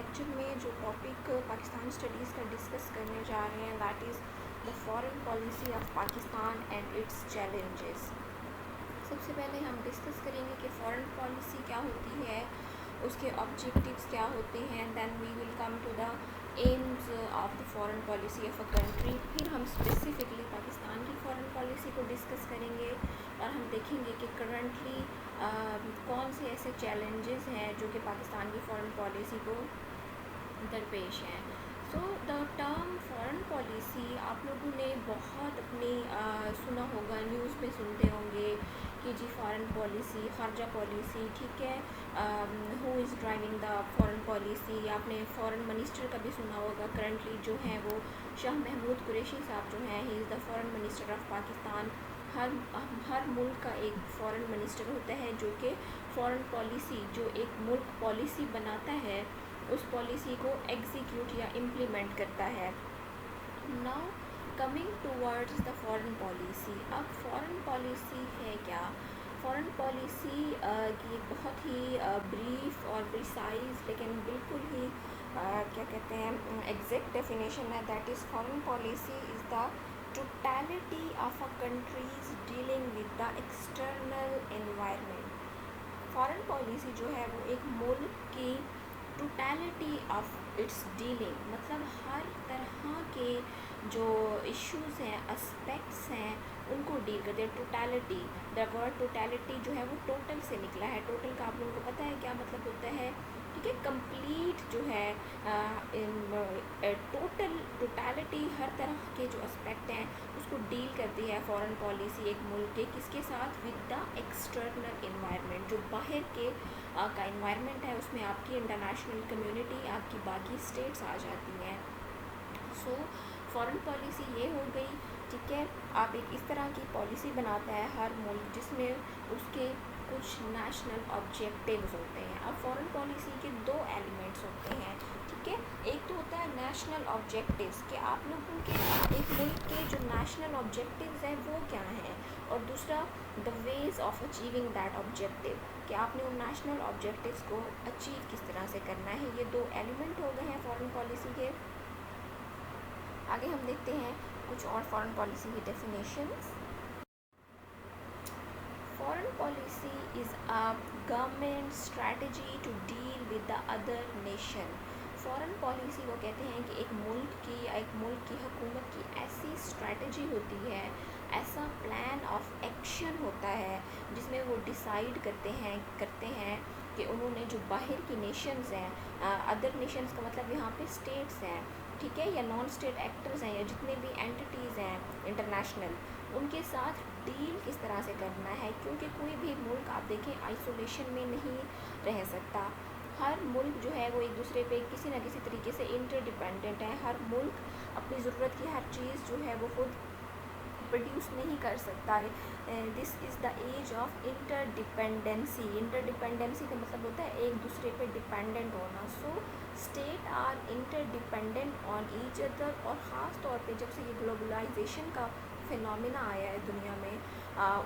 Lecture میں جو topic Pakistan studies کا ڈسکس کرنے جا رہے ہیں that is the foreign policy of Pakistan and its challenges. سب سے پہلے ہم ڈسکس کریں گے کہ فارن پالیسی کیا ہوتی ہے, اس کے آبجیکٹیوز کیا ہوتے ہیں, then we will come to the aims of the foreign policy of a country. پھر ہم اسپیسیفکلی پاکستان کی فارن پالیسی کو ڈسکس کریں گے اور ہم دیکھیں گے کہ کرنٹلی کون سے ایسے چیلنجز ہیں جو کہ پاکستان کی فارن پالیسی کو درپیش ہیں. سو دا ٹرم فارن پالیسی آپ لوگوں نے بہت اپنی سنا ہوگا, نیوز میں سنتے ہوں گے کہ جی فارن پالیسی, خارجہ پالیسی, ٹھیک ہے, who is driving the foreign policy. آپ نے فارن منسٹر کا بھی سنا ہوگا, کرنٹلی جو ہیں وہ شاہ محمود قریشی صاحب جو ہیں, ہی از the foreign minister of Pakistan. ہر ملک کا ایک فارن منسٹر ہوتا ہے جو کہ فارن پالیسی, جو ایک ملک پالیسی بناتا ہے, اس پالیسی کو ایگزیکیوٹ یا امپلیمنٹ کرتا ہے. Now coming towards the foreign policy. اب فارن پالیسی ہے کیا؟ فارن پالیسی کی ایک بہت ہی بریف اور پریسائز لیکن بالکل ہی کیا کہتے ہیں ایگزیکٹ ڈیفینیشن ہے, that is foreign policy is the totality of a countries dealing with the external environment. Foreign policy جو ہے وہ ایک ملک کی ٹوٹیلٹی آف اٹس ڈیلنگ, مطلب ہر طرح کے جو ایشوز ہیں, اسپیکٹس ہیں, ان کو ڈیل کرتے ہیں. ٹوٹیلٹی, دا ورڈ ٹوٹیلٹی جو ہے وہ ٹوٹل سے نکلا ہے. ٹوٹل کا آپ لوگوں کو پتہ ہے کیا مطلب ہوتا ہے, ٹھیک ہے, کمپلیٹ جو ہے ٹوٹیلٹی, ہر طرح کے جو اسپیکٹ ہیں اس کو ڈیل کرتی ہے فارن پالیسی ایک ملک کے. کس کے ساتھ؟ ود دا ایکسٹرنل انوائرمنٹ, جو باہر کے کا انوائرمنٹ ہے اس میں آپ کی انٹرنیشنل کمیونٹی, آپ کی باقی اسٹیٹس آ جاتی ہیں. سو فارن پالیسی یہ ہو گئی, ٹھیک ہے. آپ ایک اس طرح کی پالیسی بناتا ہے ہر ملک جس میں اس کے کچھ نیشنل آبجیکٹیوز ہوتے ہیں. اب فارن پالیسی کے دو ایلیمنٹس ہوتے ہیں, ٹھیک ہے. ایک تو ہوتا ہے نیشنل آبجیکٹیوز, کہ آپ لوگوں کے ایک ملک کے جو نیشنل آبجیکٹیوز ہیں وہ کیا ہیں, اور دوسرا the ways of achieving that objective, کہ آپ نے ان نیشنل آبجیکٹیوز کو اچیو کس طرح سے کرنا ہے. یہ دو ایلیمنٹ ہو گئے ہیں فارن پالیسی کے. آگے ہم دیکھتے ہیں کچھ اور فارن پالیسی کی definitions. Foreign policy is a government strategy to deal with the other nation. Foreign policy کو کہتے ہیں کہ ایک ملک کی حکومت کی ایسی اسٹریٹجی ہوتی ہے, ایسا پلان آف ایکشن ہوتا ہے جس میں وہ ڈیسائیڈ کرتے ہیں کہ انہوں نے جو باہر کی نیشنز ہیں, ادر نیشنز کا مطلب یہاں پہ اسٹیٹس ہیں, ٹھیک ہے, یا نان اسٹیٹ ایکٹرز ہیں, یا جتنے بھی اینٹیز ہیں انٹرنیشنل, ان کے ساتھ ڈیل کس طرح سے کرنا ہے. کیونکہ کوئی بھی ملک آپ دیکھیں آئسولیشن میں نہیں رہ سکتا. ہر ملک جو ہے وہ ایک دوسرے پہ کسی نہ کسی طریقے سے انٹر ڈیپینڈنٹ ہے. ہر ملک اپنی ضرورت کی ہر چیز جو ہے وہ خود پروڈیوس نہیں کر سکتا ہے. This is the age of interdependency. Interdependency کا مطلب ہوتا ہے ایک دوسرے پہ ڈیپینڈنٹ ہونا. So state are interdependent on each other, اور خاص طور پہ جب سے یہ گلوبلائزیشن کا فینومینا آیا ہے دنیا میں,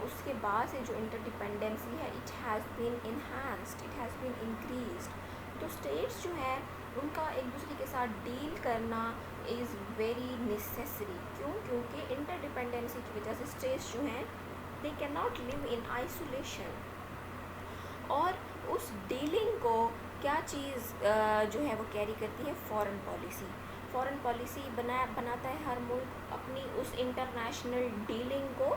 اس کے بعد سے جو انٹر ڈیپینڈنسی ہے it has been enhanced, it has been increased. تو اسٹیٹس جو ہیں ان کا ایک دوسرے کے ساتھ ڈیل کرنا از ویری نیسیسری. کیونکہ انٹر ڈیپینڈنسی کی وجہ سے اسٹیٹس جو ہیں they can not live in isolation. اور اس ڈیلنگ کو کیا چیز جو ہے وہ کیری کرتی ہے؟ Foreign policy. فارن پالیسی بناتا ہے ہر ملک اپنی اس انٹرنیشنل ڈیلنگ کو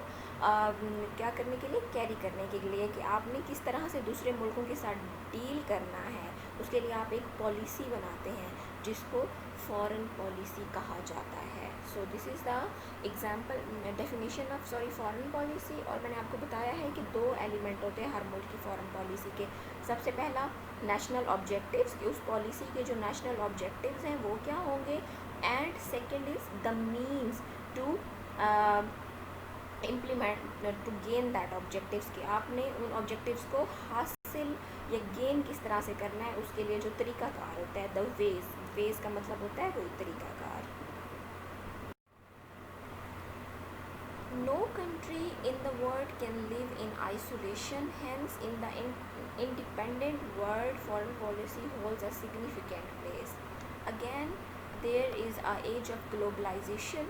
کیا کرنے کے لیے, کیری کرنے کے لیے, کہ آپ نے کس طرح سے دوسرے ملکوں کے ساتھ ڈیل کرنا ہے. اس کے لیے آپ ایک پالیسی بناتے ہیں جس کو فارن پالیسی کہا جاتا ہے. So this is the example definition of foreign policy. اور میں نے آپ کو بتایا ہے کہ دو ایلیمنٹ ہوتے ہیں ہر ملک کی فارن پالیسی کے. سب سے پہلا نیشنل آبجیکٹیوز, کہ اس پالیسی کے جو نیشنل آبجیکٹیوز ہیں وہ کیا ہوں گے, and second is the means to implement to gain that objectives, کہ آپ نے ان آبجیکٹیوز کو حاصل یا گین کس طرح سے کرنا ہے. اس کے لیے جو طریقہ کار ہوتا ہے, دا ویز کا مطلب ہوتا ہے کوئی طریقہ کار. No country in the world can live in isolation. Hence, in the independent world, foreign policy holds a significant place. Again, there is a age of globalization,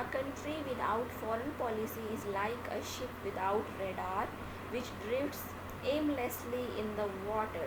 A country without foreign policy is like a ship without radar which drifts aimlessly in the water.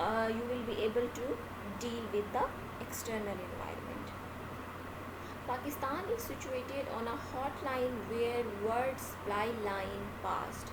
you will be able to deal with the external environment. Pakistan is situated on a hotline where world supply line passed.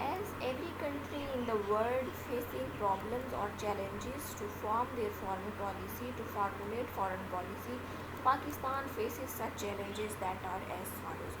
As every country in the world facing problems or challenges to form their foreign policy, to formulate foreign policy, Pakistan faces such challenges that are as follows.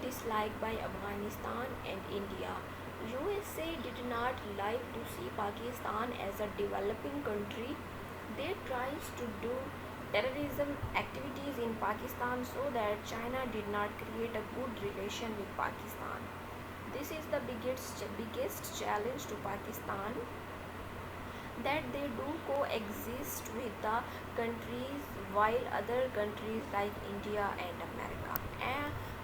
disliked by Afghanistan and India. USA did not like to see Pakistan as a developing country. They tries to do terrorism activities in Pakistan so that China did not create a good relation with Pakistan. This is the biggest challenge to Pakistan, that they do coexist with the countries while other countries like India and America.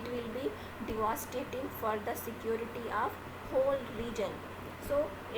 it will be devastating for the security of whole region. So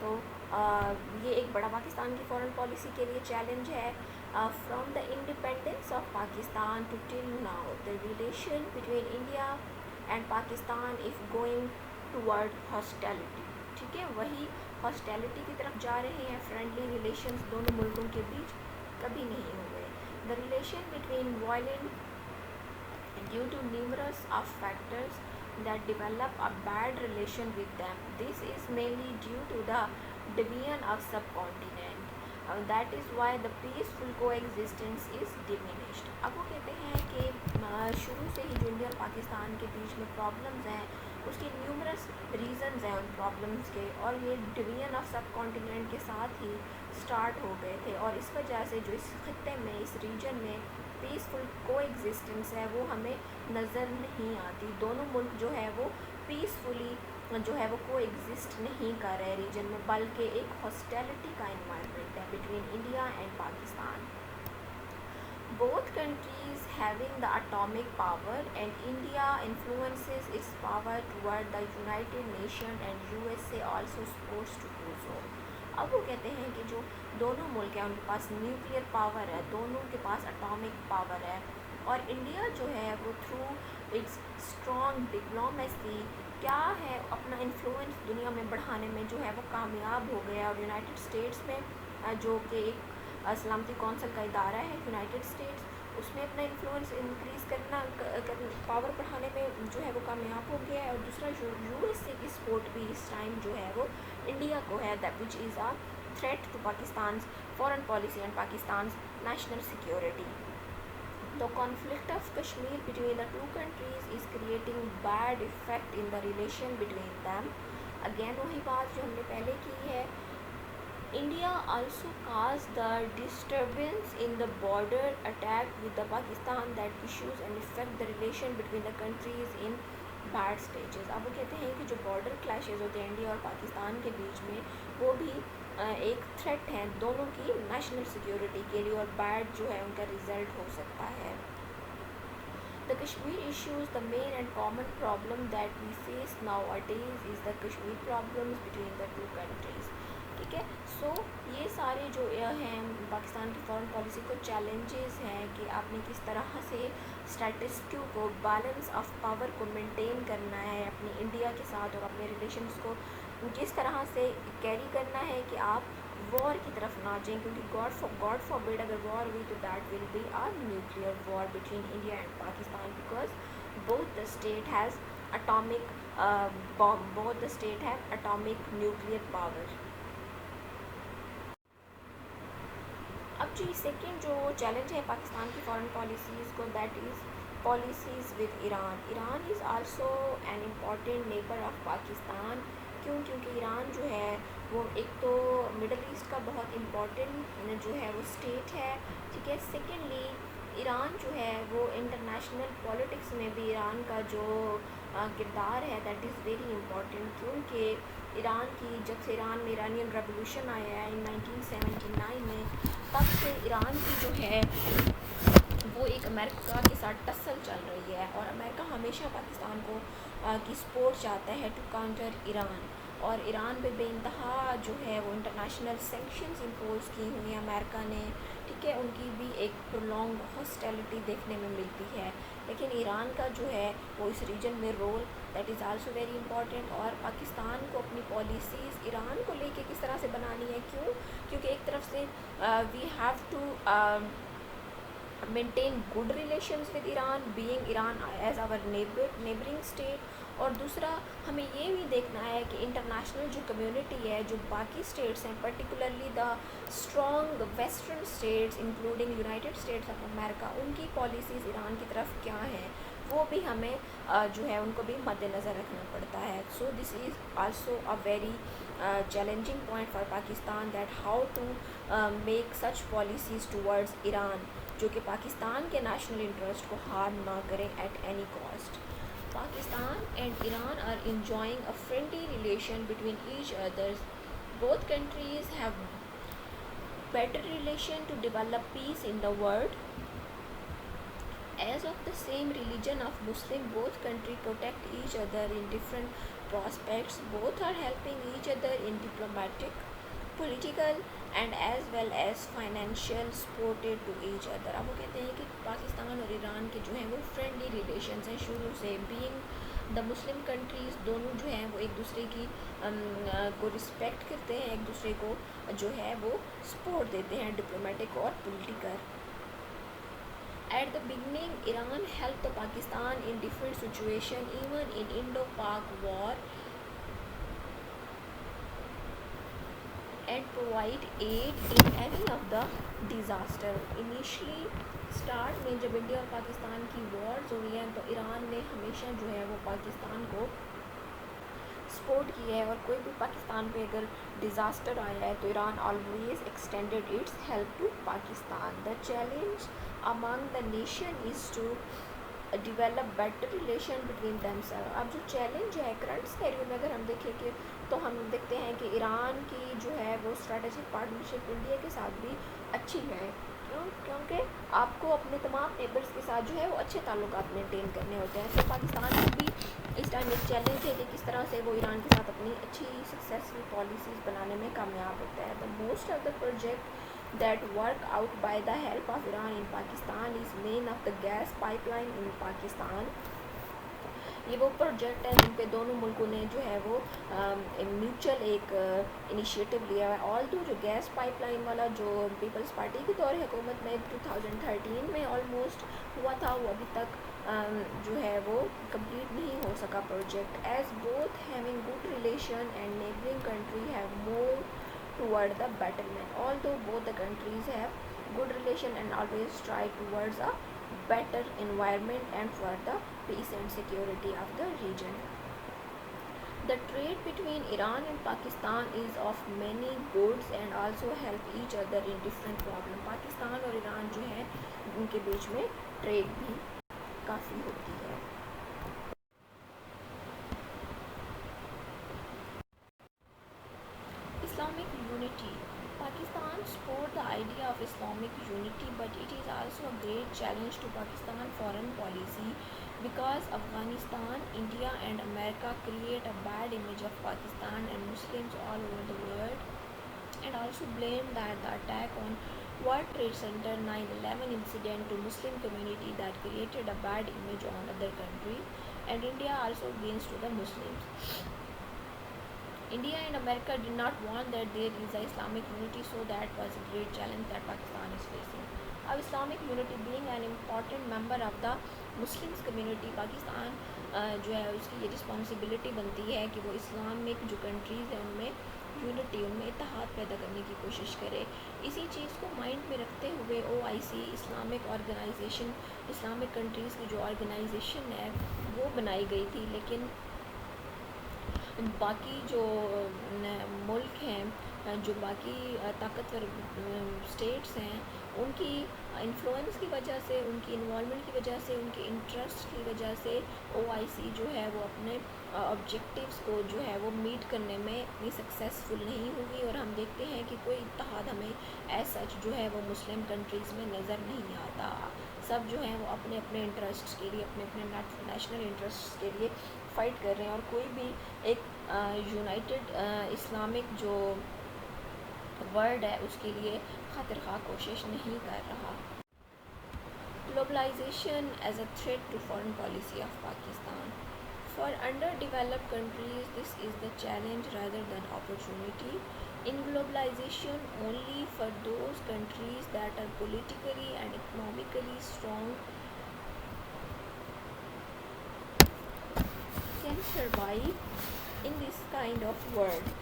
تو یہ ایک بڑا پاکستان کی foreign policy کے لیے challenge ہے. From the independence of Pakistan to till now the relation between India and Pakistan if going toward hostility. ٹھیک ہے, وہی ہاسٹیلٹی کی طرف جا رہے ہیں. فرینڈلی ریلیشنز دونوں ملکوں کے بیچ کبھی نہیں ہوئے. دا relation between violent due to numerous of factors that develop a bad relation with them. This is mainly due to the division of subcontinent. That is why the peaceful coexistence is diminished. اب وہ کہتے ہیں کہ شروع سے ہی جو India اور پاکستان کے بیچ میں پرابلمز ہیں اس کے نیومرس ریزنز ہیں ان پرابلمس کے, اور یہ ڈویژن آف سب کانٹیننٹ کے ساتھ ہی سٹارٹ ہو گئے تھے. اور اس وجہ سے جو اس خطے میں, اس ریجن میں پیسفل کو ایگزسٹنس ہے وہ ہمیں نظر نہیں آتی. دونوں ملک جو ہے وہ پیسفلی جو ہے وہ کو ایگزسٹ نہیں کر رہے ریجن میں, بلکہ ایک ہاسٹیلٹی کا انوائرمنٹ ہے between India and Pakistan. Both countries having the atomic power, and India influences its power toward the United Nations and USA also supposed to do so. اب وہ کہتے ہیں کہ جو دونوں ملک ہیں ان کے پاس نیوکلیئر پاور ہے, دونوں کے پاس اٹامک پاور ہے, اور انڈیا جو ہے وہ تھرو اٹس اسٹرانگ ڈپلومیسی کیا ہے اپنا انفلوئنس دنیا میں بڑھانے میں جو ہے وہ کامیاب ہو گیا. اور یونائٹڈ اسٹیٹس میں جو کہ ایک سلامتی کونسل کا ادارہ ہے یونائٹڈ اسٹیٹس, اس میں اپنا انفلوئنس انکریز کرنا پاور بڑھانے میں جو ہے وہ کامیاب ہو گیا ہے. اور دوسرا یو ایس اے کی سپورٹ بھی اس ٹائم جو ہے وہ انڈیا کو ہے, that which is a threat to Pakistan's foreign policy and Pakistan's national security. The conflict of Kashmir between the two countries is creating bad effect in the relation between them. Again وہی بات جو ہم نے پہلے کی ہے. India also caused the disturbance in the border attack with the Pakistan that issues and affect the relation between the countries in bad stages. اب وہ کہتے ہیں کہ جو بارڈر کلیشز ہوتے ہیں انڈیا اور پاکستان کے بیچ میں وہ بھی ایک تھریٹ ہیں دونوں کی نیشنل سیکیورٹی کے لیے, اور بیڈ جو ہے ان کا ریزلٹ ہو سکتا ہے. The Kashmir issues, the main and common problem that we face nowadays is the Kashmir problems between the two countries. ٹھیک ہے, سو یہ سارے جو ہیں پاکستان کی فورن پالیسی کو چیلنجز ہیں کہ آپ نے کس طرح سے اسٹیٹس کیو کو, بیلنس آف پاور کو مینٹین کرنا ہے اپنی انڈیا کے ساتھ, اور اپنے ریلیشنس کو کس طرح سے کیری کرنا ہے کہ آپ وار کی طرف نہ جائیں, کیونکہ گاڈ فاربڈ اگر وار ہوئی تو that will be a nuclear war between India and Pakistan, because both the state has atomic bomb, both the state have atomic nuclear power. اب جو سیکنڈ جو چیلنج ہے پاکستان کی فارن پالیسیز کو, that is policies with Iran. Iran is also an important neighbour of Pakistan. کیونکہ ایران جو ہے وہ ایک تو مڈل ایسٹ کا بہت امپورٹنٹ جو ہے وہ اسٹیٹ ہے. ٹھیک ہے, سیکنڈلی ایران جو ہے وہ انٹرنیشنل پولیٹکس میں بھی ایران کا جو کردار ہے دیٹ از ویری امپورٹنٹ, کیونکہ ایران کی جب سے ایران میں ایرانین ریولوشن آیا ہے ان 1979 میں, تب سے ایران کی جو ہے وہ ایک امریکہ کے ساتھ ٹسل چل رہی ہے, اور امریکہ ہمیشہ پاکستان کو کی سپورٹ چاہتا ہے ٹو کاؤنٹر ایران, اور ایران پہ بے انتہا جو ہے وہ انٹرنیشنل سینکشنز امپوز کی ہوئی ہیں امریکہ نے. ٹھیک ہے, ان کی بھی ایک پرولونگ ہاسٹیلٹی دیکھنے میں ملتی ہے, لیکن ایران کا جو ہے وہ اس ریجن میں role that is also very important. اور پاکستان کو اپنی پالیسیز ایران کو لے کے کس طرح سے بنانی ہے, کیونکہ ایک طرف سے we have to maintain good relations with Iran, being Iran as our neighboring state, اور دوسرا ہمیں یہ بھی دیکھنا ہے کہ انٹرنیشنل جو کمیونٹی ہے, جو باقی اسٹیٹس ہیں, particularly the strong western states including United States of America, ان کی پالیسیز ایران کی طرف کیا ہیں وہ بھی ہمیں جو ہے ان کو بھی مد نظر رکھنا پڑتا ہے. So this is also a very challenging point for Pakistan that how to make such policies towards Iran جو کہ پاکستان کے نیشنل انٹرسٹ کو ہارم نہ کریں at any cost. Pakistan and Iran are enjoying a friendly relation between each other. Both countries have better relation to develop peace in the world. As of the same religion of Muslim, both countries protect each other in different prospects. Both are helping each other in diplomatic, political and as well as financial supported to each other. اب وہ کہتے ہیں کہ پاکستان اور ایران کے جو ہیں وہ فرینڈلی ریلیشنز ہیں شروع سے. بینگ دا مسلم کنٹریز دونوں جو ہیں وہ ایک دوسرے کی کو رسپیکٹ کرتے ہیں, ایک دوسرے کو جو ہے وہ سپورٹ دیتے ہیں ڈپلومیٹک اور political. At the beginning, Iran helped Pakistan in different situations, even in Indo-Pak war, and provide aid in any of the disaster. Initially, start میں جب انڈیا اور پاکستان کی وارز ہو رہی ہیں تو ایران نے ہمیشہ جو ہے وہ پاکستان کو سپورٹ کی ہے, اور کوئی بھی پاکستان پہ اگر ڈیزاسٹر آیا ہے تو Iran always extended its help to Pakistan. The challenge among the nation is to develop better relation between themselves. اب جو چیلنج ہے کرنٹ سینیریو میں اگر ہم دیکھیں کہ تو ہم دیکھتے ہیں کہ ایران کی جو ہے وہ اسٹریٹجک پارٹنرشپ انڈیا کے ساتھ بھی اچھی ہے. کیونکہ آپ کو اپنے تمام نیبرس کے ساتھ جو ہے وہ اچھے تعلقات مینٹین کرنے ہوتے ہیں. تو پاکستان کو بھی اس ٹائم ایک چیلنج ہے کہ کس طرح سے وہ ایران کے ساتھ اپنی اچھی سکسیسفل پالیسیز بنانے میں کامیاب ہوتا ہے. The most of the project that work out by the help of Iran in Pakistan is main of the gas pipeline in Pakistan. یہ وہ پروجیکٹ ہیں جن پہ دونوں ملکوں نے جو ہے وہ میوچل ایک انیشیٹو لیا ہے. آل دو جو گیس پائپ لائن والا جو پیپلز پارٹی کے دور حکومت میں 2013 میں آلموسٹ ہوا تھا, وہ ابھی تک جو ہے وہ کمپلیٹ نہیں ہو سکا project. As both having good relation and neighbouring country have move toward the betterment. Although both the countries have good relation and always try towards a better environment and for the peace and security of the region. The trade between Iran and Pakistan is of many goods and also help each other in different problems. Pakistan اور ایران جو ہیں ان کے بیچ میں trade بھی کافی ہوتی ہے. Islamic unity. Pakistan support the idea of Islamic unity, but it is also a great challenge to Pakistan foreign policy because Afghanistan, India and America create a bad image of Pakistan and Muslims all over the world, and also blame that the attack on World Trade Center 9/11 incident to Muslim community that created a bad image on other countries, and India also against to the Muslims. India and America did not want that there is a Islamic unity, so that was a great challenge that Pakistan is facing. Now Islamic unity being an important member of the Muslims community, Pakistan جو ہے اس کی یہ responsibility بنتی ہے کہ وہ Islamic جو countries ہیں ان میں یونٹی, ان میں اتحاد پیدا کرنے کی کوشش کرے. اسی چیز کو مائنڈ میں رکھتے ہوئے OIC Islamic organisation, Islamic countries کی جو آرگنائزیشن ہے وہ بنائی گئی تھی. لیکن باقی جو ملک ہیں, جو باقی طاقتور اسٹیٹس ہیں, ان کی انفلوئنس کی وجہ سے, ان کی انوالومنٹ کی وجہ سے, ان کے انٹرسٹ کی وجہ سے OIC جو ہے وہ اپنے آبجیکٹیوز کو جو ہے وہ میٹ کرنے میں اتنی سکسیزفل نہیں ہوگی. اور ہم دیکھتے ہیں کہ کوئی اتحاد ہمیں ایز سچ جو ہے وہ مسلم کنٹریز میں نظر نہیں آتا. سب جو ہیں وہ اپنے اپنے انٹرسٹس کے لیے, اپنے اپنے نیشنل انٹرسٹس کے لیے فائٹ کر رہے ہیں, اور کوئی بھی ایک یونائٹڈ اسلامک جو ورلڈ ہے اس کے لیے خاطر خواہ کوشش نہیں کر رہا. Globalization as a threat to foreign policy of Pakistan. For underdeveloped countries, this is the challenge rather than opportunity. In globalization, only for those countries that are politically and economically strong can survive in this kind of world.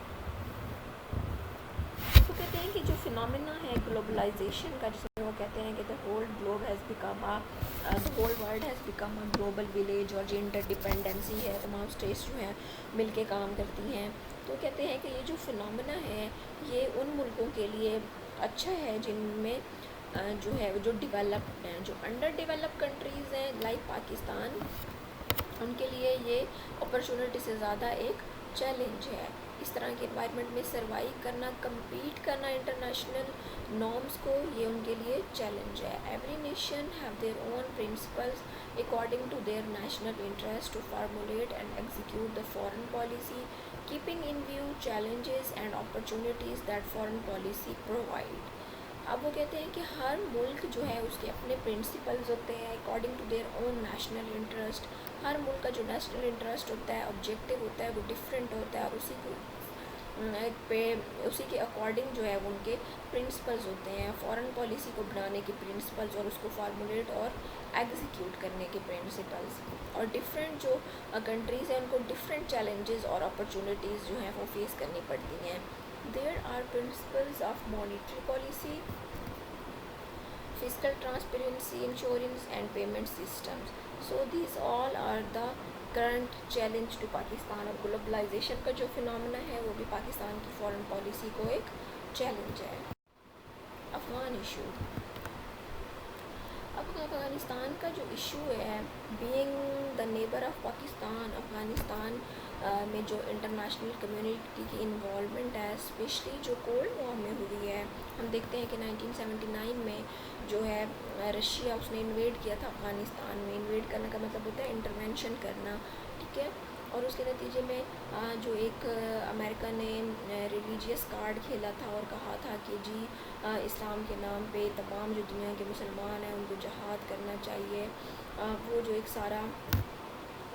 تو کہتے ہیں کہ جو phenomenon ہے globalisation کا, جس میں وہ کہتے ہیں کہ the whole world has become a global village, اور جو انٹر ڈیپینڈنسی ہے, تمام اسٹیٹس جو ہیں مل کے کام کرتی ہیں. تو کہتے ہیں کہ یہ جو فنامنا ہے یہ ان ملکوں کے لیے اچھا ہے جن میں جو ہے جو ڈیولپڈ ہیں. جو انڈر ڈیولپ کنٹریز ہیں لائک پاکستان, ان کے لیے یہ اپرچونٹی سے زیادہ ایک چیلنج ہے. اس طرح کے انوائرمنٹ میں سروائیو کرنا, کمپیٹ کرنا انٹرنیشنل نارمس کو یہ ان کے لیے چیلنج ہے. Every nation have their own principles according to their national interest to formulate and execute the foreign policy, keeping in view challenges and opportunities that foreign policy provide. اب وہ کہتے ہیں کہ ہر ملک جو ہے اس کے اپنے پرنسپلز ہوتے ہیں according to their own national interest. ہر ملک کا جو نیشنل انٹرسٹ ہوتا ہے, آبجیکٹیو ہوتا ہے, وہ ڈفرینٹ ہوتا ہے, اور اسی کے اکارڈنگ جو ہے وہ ان کے پرنسپلز ہوتے ہیں, فارن پالیسی کو بنانے کے پرنسپلز اور اس کو فارمولیٹ اور ایگزیکیوٹ کرنے کے پرنسپلز. اور ڈفرینٹ جو کنٹریز ہیں ان کو ڈفرینٹ چیلنجز اور اپرچونیٹیز جو ہیں وہ فیس کرنی پڑتی ہیں. There are principles of monetary policy, fiscal transparency, insurance and payment systems. So these all are the current challenge to Pakistan. اور گلوبلائزیشن کا جو فنامنا ہے وہ بھی پاکستان کی فارن پالیسی کو ایک چیلنج ہے. افغان ایشو. اب افغانستان کا جو ایشو ہے, being the neighbour of Pakistan, Afghanistan میں جو انٹرنیشنل کمیونٹی کی انوالومنٹ ہے, اسپیشلی جو کولڈ وار میں ہوئی ہے. ہم دیکھتے ہیں کہ 1979 میں جو ہے رشیا اس نے انویڈ کیا تھا افغانستان میں. انویڈ کرنے کا مطلب ہوتا ہے انٹرونشن کرنا, ٹھیک ہے. اور اس کے نتیجے میں جو ایک امریکہ نے ریلیجیس کارڈ کھیلا تھا اور کہا تھا کہ جی اسلام کے نام پہ تمام جو دنیا کے مسلمان ہیں ان کو جہاد کرنا چاہیے, وہ جو ایک سارا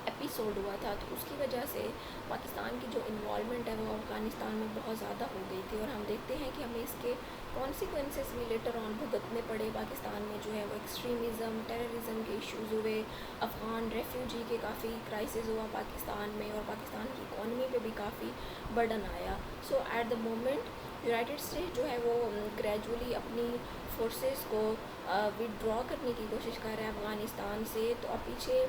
ایپیسوڈ ہوا تھا, تو اس کی وجہ سے پاکستان کی جو انوالومنٹ ہے وہ افغانستان میں بہت زیادہ ہو گئی تھی. اور ہم دیکھتے ہیں کہ ہمیں اس کے کانسیکوینسز بھی لیٹر آن بھگتنے پڑے. پاکستان میں جو ہے وہ ایکسٹریمزم, ٹیررزم کے ایشوز ہوئے, افغان ریفیوجی کے کافی کرائسس ہوا پاکستان میں, اور پاکستان کی اکانومی پہ بھی کافی برڈن آیا. So at the moment united state جو ہے وہ گریجولی اپنی فورسز کو وڈرا کرنے کی کوشش کر رہا ہے افغانستان سے. تو اب پیچھے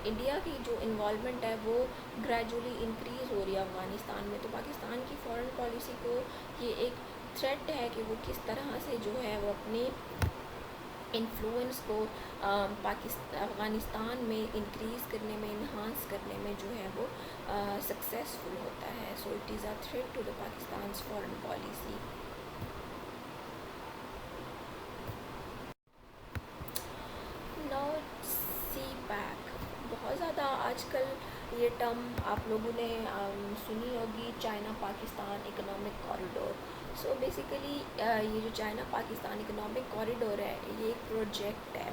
انڈیا کی جو انوالومنٹ ہے وہ گریجولی انکریز ہو رہی ہے افغانستان میں. تو پاکستان کی فارن پالیسی کو یہ ایک تھریٹ ہے کہ وہ کس طرح سے جو ہے وہ اپنی انفلوئنس کو افغانستان میں انکریز کرنے میں, انہانس کرنے میں جو ہے وہ سکسیزفل ہوتا ہے. So it is a threat to the Pakistan's foreign policy. Now CPEC. بہت زیادہ آج کل یہ ٹرم آپ لوگوں نے سنی ہوگی, China Pakistan economic corridor. So basically یہ جو چائنا پاکستان اکنامک کوریڈور ہے یہ ایک پروجیکٹ ہے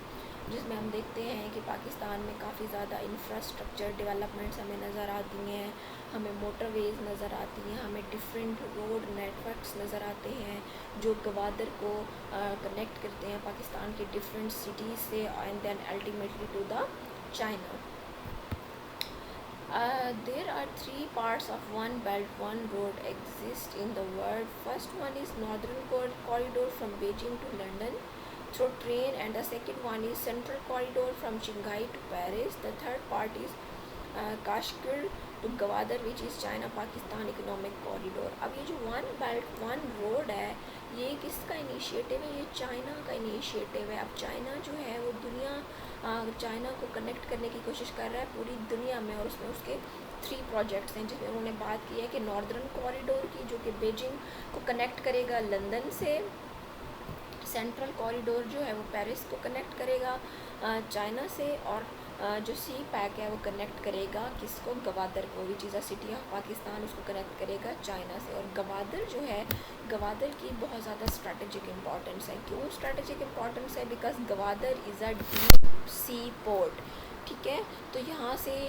جس میں ہم دیکھتے ہیں کہ پاکستان میں کافی زیادہ انفراسٹرکچر ڈیولپمنٹس ہمیں نظر آتی ہیں, ہمیں موٹر ویز نظر آتی ہیں, ہمیں ڈفرینٹ روڈ نیٹ ورکس نظر آتے ہیں جو گوادر کو کنیکٹ کرتے ہیں پاکستان کے ڈفرینٹ سٹیز سے, and then ultimately to the China. There are three parts of one belt one road exist in the world. First one is northern corridor from Beijing to London through train, and the second one is central corridor from Shanghai to Paris. The third part is Kashgar to Gwadar, which is China Pakistan economic corridor. اب یہ جو one belt one road ہے یہ کس کا initiative ہے؟ یہ China کا انیشیٹو ہے. اب چائنا جو ہے وہ چائنا کو کنیکٹ کرنے کی کوشش کر رہا ہے پوری دنیا میں, اور اس میں اس کے 3 پروجیکٹس ہیں جس میں انہوں نے بات کی ہے کہ ناردرن کوریڈور کی جو کہ بیجنگ کو کنیکٹ کرے گا لندن سے, سینٹرل کوریڈور جو ہے وہ پیرس کو کنیکٹ کرے گا چائنا سے, اور جو سی پیک ہے وہ کنیکٹ کرے گا کس کو؟ گوادر کو, وچ is a city of Pakistan, اس کو کنیکٹ کرے گا چائنا سے. اور گوادر جو ہے گوادر کی بہت زیادہ اسٹریٹجک امپورٹنس ہے. کیوں اسٹریٹجک امپورٹنس ہے؟ Because Gwadar is a deep sea port, ٹھیک ہے. تو یہاں سے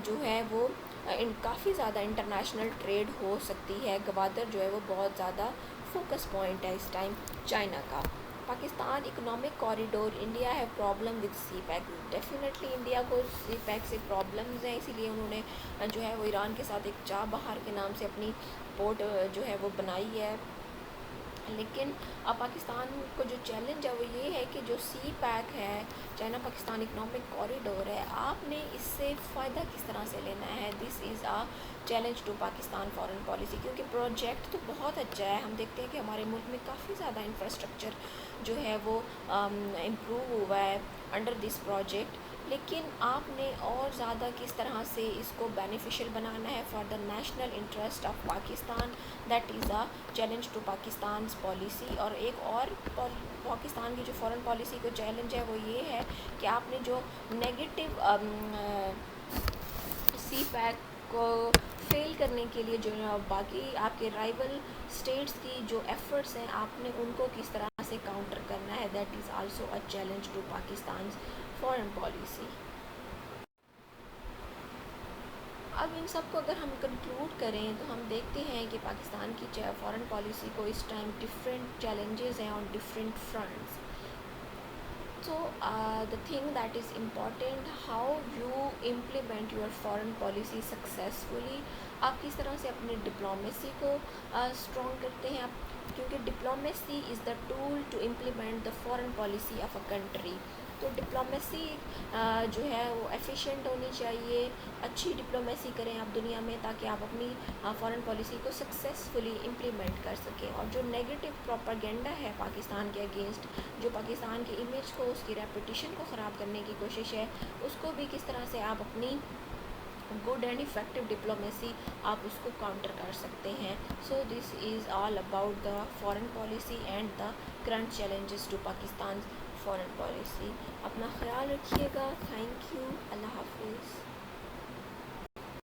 جو ہے وہ کافی زیادہ انٹرنیشنل ٹریڈ ہو سکتی ہے. گوادر جو ہے وہ بہت زیادہ فوکس پوائنٹ ہے اس ٹائم چائنا کا. پاکستان اکنامک کوریڈور, انڈیا ہے problem with CPEC. Definitely India کو سی پیک سے پرابلمز ہیں, اسی لیے انہوں نے جو ہے وہ ایران کے ساتھ ایک چابہار کے نام سے اپنی پورٹ جو ہے وہ بنائی ہے. لیکن اب پاکستان کو جو چیلنج ہے وہ یہ ہے کہ جو سی پیک ہے, چائنا پاکستان اکنامک کوریڈور ہے, آپ نے اس سے فائدہ کس طرح سے لینا ہے. This is a challenge to Pakistan foreign policy, کیونکہ پروجیکٹ تو بہت اچھا ہے. ہم دیکھتے ہیں کہ ہمارے ملک میں کافی زیادہ انفراسٹرکچر جو ہے وہ امپروو ہوا ہے انڈر دس پروجیکٹ, لیکن آپ نے اور زیادہ کس طرح سے اس کو بینیفیشل بنانا ہے for the national interest of Pakistan. That is a challenge to Pakistan's policy. اور ایک اور پاکستان کی جو فارن پالیسی کو چیلنج ہے وہ یہ ہے کہ آپ نے جو نیگیٹو سی پیک کو فیل کرنے کے لیے جو باقی آپ کے رائول اسٹیٹس کی جو ایفرٹس ہیں آپ نے ان کو کس طرح سے کاؤنٹر کرنا ہے. That is also a challenge to Pakistan's foreign policy. اب ان سب کو اگر ہم کنکلوڈ کریں تو ہم دیکھتے ہیں کہ پاکستان کی فارن پالیسی کو اس ٹائم ڈفرینٹ چیلنجز ہیں on different fronts. So the thing that is important, how you implement your foreign policy successfully. آپ کس طرح سے اپنی ڈپلومیسی کو اسٹرانگ کرتے ہیں آپ, کیونکہ diplomacy is the tool to implement the foreign policy of a country. تو ڈپلومیسی جو ہے وہ ایفیشینٹ ہونی چاہیے. اچھی ڈپلومیسی کریں آپ دنیا میں تاکہ آپ اپنی فارن پالیسی کو سکسیزفلی امپلیمنٹ کر سکیں. اور جو نیگیٹو پروپیگنڈا ہے پاکستان کے اگینسٹ, جو پاکستان کی امیج کو, اس کی ریپوٹیشن کو خراب کرنے کی کوشش ہے, اس کو بھی کس طرح سے آپ اپنی گڈ اینڈ افیکٹو ڈپلومیسی آپ اس کو کاؤنٹر کر سکتے ہیں. So this is all about the foreign policy and the current challenges to Pakistan foreign policy. اپنا خیال رکھیے گا. Thank you. اللہ حافظ.